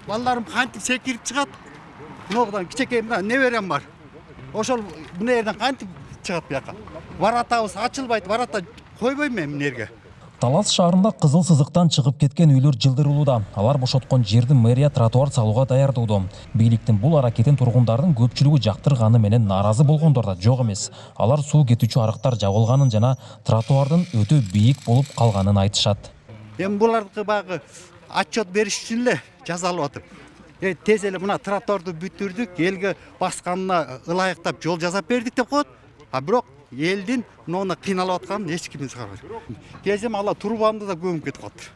балдарым кантип секирип чыгат. Мыногудан кичекей мына неберем бар. Ошол мына жерден кантип чыгат буяка. Варатабыз ачылбайт, варата койбойм мен мына жерге. Талас шаарында кызыл сызыктан чыгып кеткен үйлөр жылдырылууда. Алар бошоткон жерди мэрия тротуар салууга даярдоодо. Бийликтин бул аракетин тургундардын көпчүлүгү жактырганы менен нааразы болгондор да жок эмес. Алар суу кетүүчү арыктар жабылганын жана тротуардын өтө бийик болуп калганын айтышат. Эми буларды багы отчет бериш үчүн эле жасалып атып. Тез эле мына тротуарды бүтүрдүк, элге басканына ылайыктап жол жасап бердик деп коет. А бирок элдин муну кыйналып атканын эч ким карабайт. Кезем ала турбамды да көмүп кетип калды.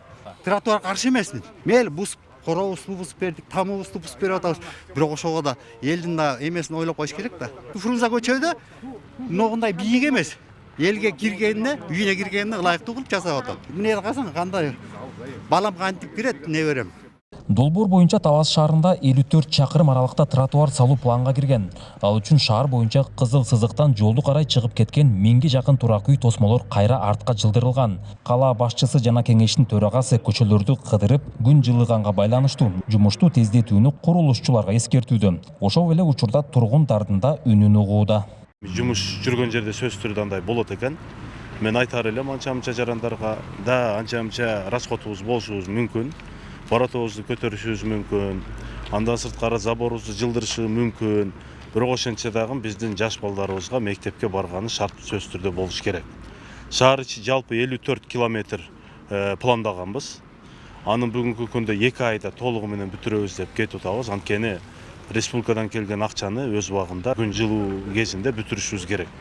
Тротуар каршы эмесмин. Мейли бус коробузду бусуп бердик, тамыбызды бусуп берип атабыз. Бирок ошого да элдин да эмесин ойлоп коюш керек да. Фрунзе көчөдө мындай бийик эмес. Элге киргенине, үйүнө киргенине ылайыктуу кылып жасап атат. Эмне кылсаң кандай балам кантип кирет, не берем. Долбоор боюнча Талас шаарында 54 чакырым аралыкта тротуар салуу планга кирген. Ал үчүн шаар боюнча кызыл сызыктан жолду карай чыгып кеткен 1000ге жакын турак үй тосмолор кайра артка жылдырылган. Кала башчысы жана кеңештин төрагасы көчөлөрдү кыдырып, күн жылыганга байланыштуу жумушту тездетүүнү курулушчуларга эскертүүдө. Ошол эле учурда тургундардын да үнүн угууда. Жумуш жүргөн жерде сөзсүз түрдө андай болот экен. Мен айтар элем анча-мынча жарандарга да анча-мынча расходубуз болушубуз мүмкүн. Баратыбызды көтөрүшүбүз мүмкүн. Андан сырткары заборубузду жылдырышы мүмкүн. Бирок ошентсе дагы биздин жаш балдарыбызга мектепке барганы шарт сөзсүз түрдө болуш керек. Шаар ичи жалпы 54 километр пландаганбыз. Анын бүгүнкү күндө 2 айда толугу менен бүтүрөбүз деп кетип атабыз. Анткени республикадан келген акчаны өз убагында күн жылуу кезинде бүтүрүшүбүз керек.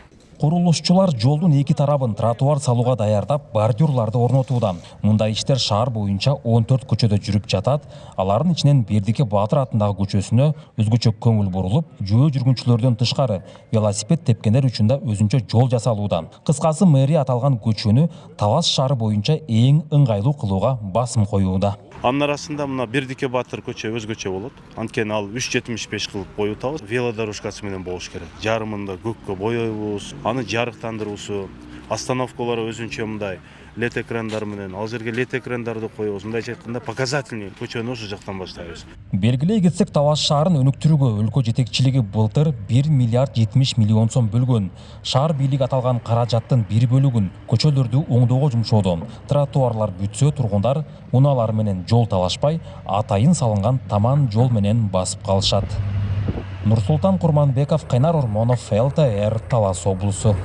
Курулушчулар жолдун эки тарабын тротуар салууга даярдап, бордюрларды орнотууда. Мындай иштер шаар боюнча 14 көчөдө жүрүп жатат. Алардын ичинен Бердике Баатыр атындагы көчөсүнө өзгөчө көңүл бурулуп, жөө жүргүнчүлөрдөн тышкары велосипед тепкендер үчүн да өзүнчө жол жасалууда. Кыскасы, мэрия аталган көчөнү Талас шаары боюнча эң ыңгайлуу кылууга басым коюуда. Анын арасында мына Бердике Баатыр көчө өзгөчө болот. Анткени ал 3.75 кылып коюп атабыз. Велодорожкасы менен болуш керек. Жарымында көккө боёйбуз, аны жарыктандыруусу, остановкалары өзүнчө мындай LED экрандар менен, ал жерге LED экрандарды коебуз. Мындайча айтканда показательный көчөнү ошол жактан баштайбыз. Белгилей кетсек, Талас шаарын өнүктүрүүгө өлкө жетекчилиги былтыр 1 миллиард 70 миллион сом бөлгөн. Шаар бийлиги аталган каражаттын бир бөлүгүн көчөлөрдү оңдоого жумшоодо. Тротуарлар бүтсө, тургундар унаалар менен жол талашпай, атайын салынган таман жол менен басып калышат. Нурсултан Курманбеков, Кайнар Ормонов, ЛТР, Талас облусу.